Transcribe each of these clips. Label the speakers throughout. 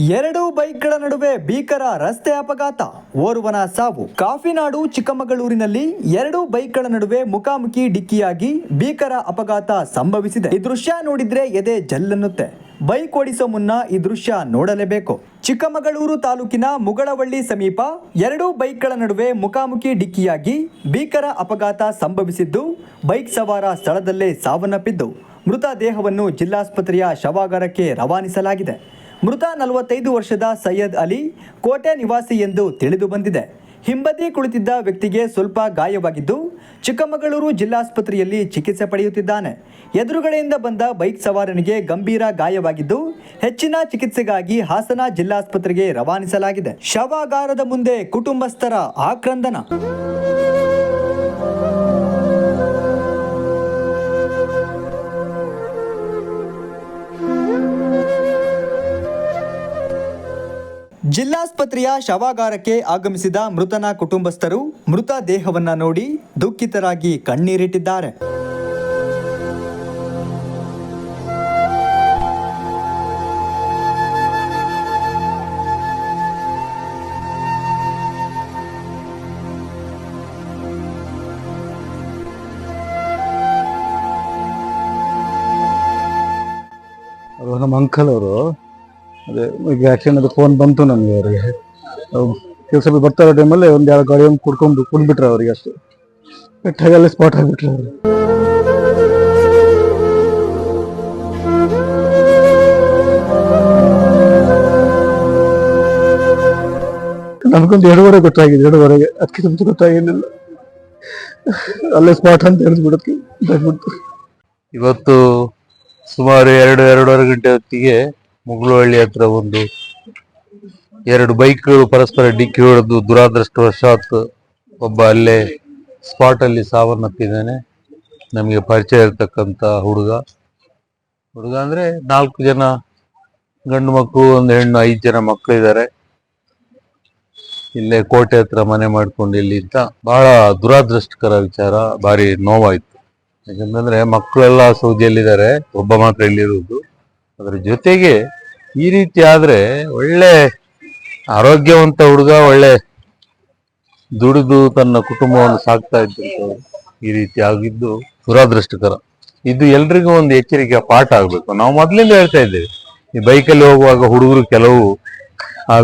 Speaker 1: ಎರಡು ಬೈಕ್ಗಳ ನಡುವೆ ಭೀಕರ ರಸ್ತೆ ಅಪಘಾತ, ಓರ್ವನ ಸಾವು. ಕಾಫಿನಾಡು ಚಿಕ್ಕಮಗಳೂರಿನಲ್ಲಿ ಎರಡು ಬೈಕ್ಗಳ ನಡುವೆ ಮುಖಾಮುಖಿ ಡಿಕ್ಕಿಯಾಗಿ ಭೀಕರ ಅಪಘಾತ ಸಂಭವಿಸಿದೆ. ಈ ದೃಶ್ಯ ನೋಡಿದ್ರೆ ಎದೆ ಜಲ್ಲನ್ನುತ್ತೆ. ಬೈಕ್ ಓಡಿಸೋ ಮುನ್ನ ಈ ದೃಶ್ಯ ನೋಡಲೇಬೇಕು. ಚಿಕ್ಕಮಗಳೂರು ತಾಲೂಕಿನ ಮುಗಳವಳ್ಳಿ ಸಮೀಪ ಎರಡು ಬೈಕ್ಗಳ ನಡುವೆ ಮುಖಾಮುಖಿ ಡಿಕ್ಕಿಯಾಗಿ ಭೀಕರ ಅಪಘಾತ ಸಂಭವಿಸಿದ್ದು, ಬೈಕ್ ಸವಾರ ಸ್ಥಳದಲ್ಲೇ ಸಾವನ್ನಪ್ಪಿದ್ದು, ಮೃತ ದೇಹವನ್ನು ಜಿಲ್ಲಾಸ್ಪತ್ರೆಯ ಶವಾಗಾರಕ್ಕೆ ರವಾನಿಸಲಾಗಿದೆ. ಮೃತ 45 ವರ್ಷದ ಸೈಯದ್ ಅಲಿ ಕೋಟೆ ನಿವಾಸಿ ಎಂದು ತಿಳಿದು ಬಂದಿದೆ. ಹಿಂಬದಿ ಕುಳಿತಿದ್ದ ವ್ಯಕ್ತಿಗೆ ಸ್ವಲ್ಪ ಗಾಯವಾಗಿದ್ದು, ಚಿಕ್ಕಮಗಳೂರು ಜಿಲ್ಲಾಸ್ಪತ್ರೆಯಲ್ಲಿ ಚಿಕಿತ್ಸೆ ಪಡೆಯುತ್ತಿದ್ದಾನೆ. ಎದುರುಗಡೆಯಿಂದ ಬಂದ ಬೈಕ್ ಸವಾರನಿಗೆ ಗಂಭೀರ ಗಾಯವಾಗಿದ್ದು, ಹೆಚ್ಚಿನ ಚಿಕಿತ್ಸೆಗಾಗಿ ಹಾಸನ ಜಿಲ್ಲಾಸ್ಪತ್ರೆಗೆ ರವಾನಿಸಲಾಗಿದೆ. ಶವಾಗಾರದ ಮುಂದೆ ಕುಟುಂಬಸ್ಥರ ಆಕ್ರಂದನ. ಜಿಲ್ಲಾಸ್ಪತ್ರೆಯ ಶವಾಗಾರಕ್ಕೆ ಆಗಮಿಸಿದ ಮೃತನ ಕುಟುಂಬಸ್ಥರು ಮೃತ ದೇಹವನ್ನ ನೋಡಿ ದುಃಖಿತರಾಗಿ ಕಣ್ಣೀರಿಟ್ಟಿದ್ದಾರೆ.
Speaker 2: ನಮ್ಮ ಅಂಕಲ್ ಅವರು ಅದೇ ಈಗ ಆಕ್ಸಿಡೆಂಟ್ ಅದು ಫೋನ್ ಬಂತು ನನಗೆ. ಅವರಿಗೆ ಕೆಲಸ ಬರ್ತಾ ಇರೋ ಟೈಮಲ್ಲಿ ಒಂದು ಎರಡು ಗಾಡಿ ಕುಡ್ಬಿಟ್ರೆ ಅವರಿಗೆ ಅಷ್ಟು ಪೆಟ್ಟಾಗಲ್ಲೇ ಸ್ಪಾಟ್ ಆಗಿಬಿಟ್ರೆ ಅವರು. ನಮಗೊಂದು 2:15 ಗೊತ್ತಾಗಿದೆ, 2:15 ಅದಕ್ಕೆ ನಮ್ದು ಗೊತ್ತಾಗಿರ್ಲಿಲ್ಲ. ಅಲ್ಲೇ ಸ್ಪಾಟ್ ಅಂತ ಹೇಳಿದ್ಬಿಡೋದಕ್ಕೆ ಇದಾಗ್ಬಿಡ್ತು.
Speaker 3: ಇವತ್ತು ಸುಮಾರು 2-2:30 ಗಂಟೆ ಹೊತ್ತಿಗೆ ಮುಗಳವಳ್ಳಿ ಹತ್ರ ಎರಡು ಬೈಕ್ಗಳು ಪರಸ್ಪರ ಡಿಕ್ಕಿ ಹೊಡೆದು ದುರಾದೃಷ್ಟವಶಾತ್ ಒಬ್ಬ ಅಲ್ಲೇ ಸ್ಪಾಟ್ ಅಲ್ಲಿ ಸಾವನ್ನಪ್ಪಿದ್ದಾನೆ. ನಮಗೆ ಪರಿಚಯ ಇರತಕ್ಕಂತ ಹುಡುಗ ಅಂದ್ರೆ 4 ಜನ ಗಂಡು ಮಕ್ಕಳು, ಒಂದು ಹೆಣ್ಣು, 5 ಜನ ಮಕ್ಕಳಿದ್ದಾರೆ. ಇಲ್ಲೇ ಕೋಟೆ ಹತ್ರ ಮನೆ ಮಾಡ್ಕೊಂಡು ಇಲ್ಲಿ ಅಂತ. ಬಹಳ ದುರಾದೃಷ್ಟಕರ ವಿಚಾರ, ಭಾರಿ ನೋವಾಯ್ತು. ಯಾಕಂತಂದ್ರೆ ಮಕ್ಕಳೆಲ್ಲ ಸೌದಿಯಲ್ಲಿದ್ದಾರೆ, ಒಬ್ಬ ಮಾತ್ರ ಇಲ್ಲಿರುವುದು. ಅದರ ಜೊತೆಗೆ ಈ ರೀತಿ ಆದ್ರೆ ಒಳ್ಳೆ ಆರೋಗ್ಯವಂತ ಹುಡುಗ, ಒಳ್ಳೆ ದುಡಿದು ತನ್ನ ಕುಟುಂಬವನ್ನು ಸಾಕ್ತಾ ಇದ್ದಂತ ಈ ರೀತಿ ಆಗಿದ್ದು ದುರಾದೃಷ್ಟಕರ. ಇದು ಎಲ್ರಿಗೂ ಒಂದು ಎಚ್ಚರಿಕೆಯ ಪಾಠ ಆಗ್ಬೇಕು. ನಾವು ಮೊದ್ಲಿಂದ ಹೇಳ್ತಾ ಇದ್ದೇವೆ, ಈ ಬೈಕಲ್ಲಿ ಹೋಗುವಾಗ ಹುಡುಗರು ಕೆಲವು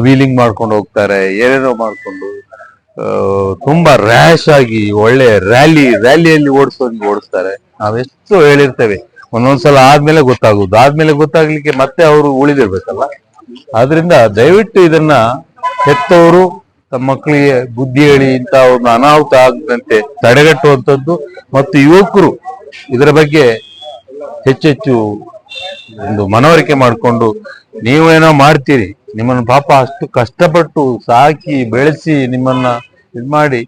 Speaker 3: ವೀಲಿಂಗ್ ಮಾಡ್ಕೊಂಡು ಹೋಗ್ತಾರೆ, ಏನೇನೋ ಮಾಡ್ಕೊಂಡು ತುಂಬಾ ರ್ಯಾಶ್ ಆಗಿ ಒಳ್ಳೆ ರ್ಯಾಲಿಯಲ್ಲಿ ಓಡಿಸ್ತಾರೆ. ನಾವೆಷ್ಟು ಹೇಳಿರ್ತೇವೆ, ಒಂದೊಂದ್ಸಲ ಆದ್ಮೇಲೆ ಗೊತ್ತಾಗ್ಲಿಕ್ಕೆ ಮತ್ತೆ ಅವರು ಉಳಿದಿರ್ಬೇಕಲ್ಲ. ಆದ್ರಿಂದ ದಯವಿಟ್ಟು ಇದನ್ನ ಹೆತ್ತವರು ತಮ್ಮ ಮಕ್ಕಳಿಗೆ ಬುದ್ಧಿ ಹೇಳಿ ಇಂತ ಒಂದು ಅನಾಹುತ ಆಗದಂತೆ ತಡೆಗಟ್ಟುವಂಥದ್ದು, ಮತ್ತು ಯುವಕರು ಇದರ ಬಗ್ಗೆ ಹೆಚ್ಚೆಚ್ಚು ಒಂದು ಮನವರಿಕೆ ಮಾಡಿಕೊಂಡು, ನೀವೇನೋ ಮಾಡ್ತೀರಿ, ನಿಮ್ಮನ್ನ ಪಾಪ ಅಷ್ಟು ಕಷ್ಟಪಟ್ಟು ಸಾಕಿ ಬೆಳೆಸಿ ನಿಮ್ಮನ್ನ ಇದ್ ಮಾಡಿ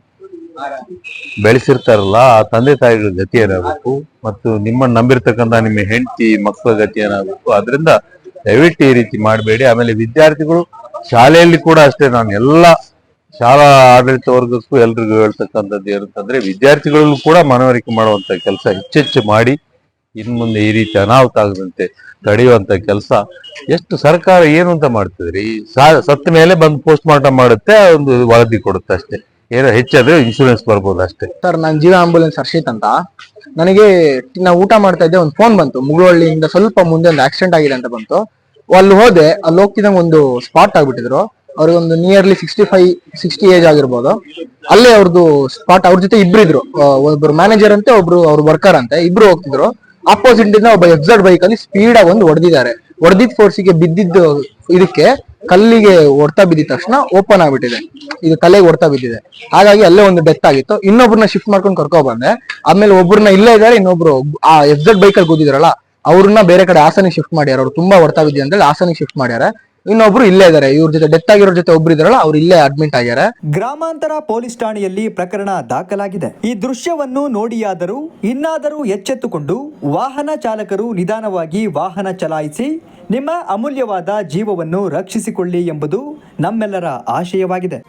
Speaker 3: ಬೆಳೆಸಿರ್ತಾರಲ್ಲ, ಆ ತಂದೆ ತಾಯಿಗಳ ಗತಿ ಏನಾಗಬೇಕು, ಮತ್ತು ನಿಮ್ಮನ್ನ ನಂಬಿರ್ತಕ್ಕಂಥ ನಿಮ್ಮ ಹೆಂಡತಿ ಮಕ್ಕಳ ಗತಿ ಏನಾಗಬೇಕು. ಆದ್ರಿಂದ ದಯವಿಟ್ಟು ಈ ರೀತಿ ಮಾಡಬೇಡಿ. ಆಮೇಲೆ ವಿದ್ಯಾರ್ಥಿಗಳು ಶಾಲೆಯಲ್ಲಿ ಕೂಡ ಅಷ್ಟೇ, ನಾನು ಎಲ್ಲಾ ಶಾಲಾ ಆಡಳಿತ ವರ್ಗಕ್ಕೂ ಎಲ್ರಿಗೂ ಹೇಳ್ತಕ್ಕಂಥದ್ದು ಏನಂತಂದ್ರೆ, ವಿದ್ಯಾರ್ಥಿಗಳಲ್ಲೂ ಕೂಡ ಮನವರಿಕೆ ಮಾಡುವಂತ ಕೆಲಸ ಹೆಚ್ಚೆಚ್ಚು ಮಾಡಿ, ಇನ್ ಮುಂದೆ ಈ ರೀತಿ ಅನಾಹುತ ಆಗದಂತೆ ತಡೆಯುವಂತ ಕೆಲಸ ಎಷ್ಟು ಸರ್ಕಾರ ಏನು ಅಂತ ಮಾಡ್ತಿದ್ರಿ. ಸತ್ತ ಮೇಲೆ ಬಂದು ಪೋಸ್ಟ್ ಮಾರ್ಟಮ್ ಮಾಡುತ್ತೆ, ಒಂದು ವರದಿ ಕೊಡುತ್ತೆ ಅಷ್ಟೇ. ಏನೋ ಹೆಚ್ಚಾದ್ರೆ ಇನ್ಶೂರೆನ್ಸ್ ಬರ್ಬೋದು ಅಷ್ಟೇ.
Speaker 4: ಸರ್, ನಾನು ಜೀವ ಆಂಬುಲೆನ್ಸ್ ಹರ್ಷಿತ್ ಅಂತ. ನನಗೆ ನಾವು ಊಟ ಮಾಡ್ತಾ ಇದ್ದೆ, ಒಂದು ಫೋನ್ ಬಂತು. ಮುಗಳವಳ್ಳಿಯಿಂದ ಸ್ವಲ್ಪ ಮುಂದೆ ಒಂದು ಆಕ್ಸಿಡೆಂಟ್ ಆಗಿದೆ ಅಂತ ಬಂತು. ಅಲ್ಲಿ ಹೋದೆ, ಅಲ್ಲಿ ಹೋಗ್ತಿದ್ದಂಗೆ ಒಂದು ಸ್ಪಾಟ್ ಆಗ್ಬಿಟ್ಟಿದ್ರು. ಅವ್ರಿಗೊಂದು ನಿಯರ್ಲಿ 65-60 ಏಜ್ ಆಗಿರ್ಬೋದು. ಅಲ್ಲೇ ಅವ್ರದ್ದು ಸ್ಪಾಟ್. ಅವ್ರ ಜೊತೆ ಇಬ್ರು, ಒಬ್ರು ಮ್ಯಾನೇಜರ್ ಅಂತೆ, ಒಬ್ರು ಅವ್ರ ವರ್ಕರ್ ಅಂತೆ, ಇಬ್ರು ಹೋಗ್ತಿದ್ರು. ಆಪೋಸಿಟ್ ಇಂದ ಒಬ್ಬ ಎಫ್ಝೆಡ್ ಬೈಕ್ ಅಲ್ಲಿ ಸ್ಪೀಡ್ ಆಗಿ ಹೊಡೆದಿದ್ದಾರೆ. ಹೊಡೆದಿದ್ದ ಫೋರ್ಸಿಗೆ ಬಿದ್ದಿದ್ದು ಇದಕ್ಕೆ ಕಲ್ಲಿಗೆ ಹೊಡ್ತಾ ಬಿದ್ದಿದ ತಕ್ಷಣ ಓಪನ್ ಆಗ್ಬಿಟ್ಟಿದೆ, ಇದು ತಲೆಗೆ ಹೊಡ್ತಾ ಬಿದ್ದಿದೆ. ಹಾಗಾಗಿ ಅಲ್ಲೇ ಒಂದು ಡೆತ್ ಆಗಿತ್ತು. ಇನ್ನೊಬ್ರನ್ನ ಶಿಫ್ಟ್ ಮಾಡ್ಕೊಂಡು ಕರ್ಕೊ ಬಂದೆ. ಆಮೇಲೆ ಒಬ್ರನ್ನ ಇಲ್ಲೇ ಇದ್ದಾರೆ, ಇನ್ನೊಬ್ರು ಆ ಎಫ್ಝೆಡ್ ಬೈಕ್ ಅಲ್ಲಿ ಕೂತಿದ್ರಲ್ಲ ಅವ್ರನ್ನ ಬೇರೆ ಕಡೆ ಹಾಸನಿಗೆ ಶಿಫ್ಟ್ ಮಾಡ್ಯಾರ. ಅವ್ರು ತುಂಬಾ ಹೊಡ್ತಾ ಬಿದ್ದಿ ಅಂತ ಹೇಳಿ ಹಾಸನಿಗೆ ಶಿಫ್ಟ್ ಮಾಡ್ಯಾರ. ಇನ್ನೊಬ್ರು ಇಲ್ಲೇ ಇದಾರೆ, ಇವ್ರ ಜೊತೆ ಡೆತ್ ಆಗಿರೋ ಜೊತೆ ಒಬ್ರು ಇದಾರಲ್ಲ ಅವ್ರು ಇಲ್ಲೇ ಅಡ್ಮಿಟ್ ಆಗ್ಯಾರ.
Speaker 1: ಗ್ರಾಮಾಂತರ ಪೊಲೀಸ್ ಠಾಣೆಯಲ್ಲಿ ಪ್ರಕರಣ ದಾಖಲಾಗಿದೆ. ಈ ದೃಶ್ಯವನ್ನು ನೋಡಿಯಾದರೂ ಇನ್ನಾದರೂ ಎಚ್ಚೆತ್ತುಕೊಂಡು ವಾಹನ ಚಾಲಕರು ನಿಧಾನವಾಗಿ ವಾಹನ ಚಲಾಯಿಸಿ ನಿಮ್ಮ ಅಮೂಲ್ಯವಾದ ಜೀವವನ್ನು ರಕ್ಷಿಸಿಕೊಳ್ಳಿ ಎಂಬುದು ನಮ್ಮೆಲ್ಲರ ಆಶಯವಾಗಿದೆ.